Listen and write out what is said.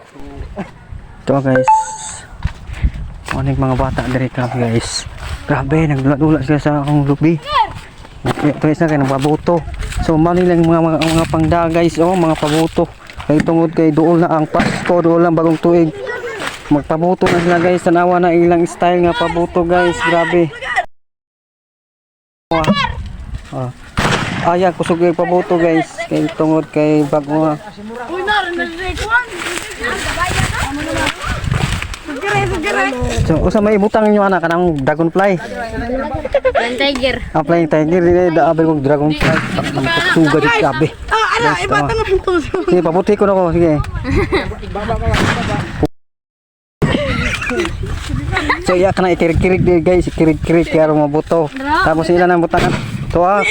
Ito guys. Onig mga bata diri guys. Grabe, nagdula-dula sila sa akong lubi. Ito guys na kayo pabuto. So mali lang mga pangda guys, oh, mga pabuto. Kay tungod kay duol na ang Pasko, duol lang bagong tuig. Magpabuto na sila guys, tanawa na ilang style nga pabuto guys, grabe. Oh. Ayan, kusog yung pabuto guys, kay tungod kay bago nga. So, usa may butang niyo anak kanang dragonfly. Flying tiger. Ah, flying tiger, dili daabe kog dragonfly. Suga di grabe. Ala, ibatan mo ito. Sige, pabuti ko na ko, sige. So, iya ka na ikirig-kirig di guys, ikirig-kirig kaya mabuto. Tapos ilan ang butangan. Ito ah.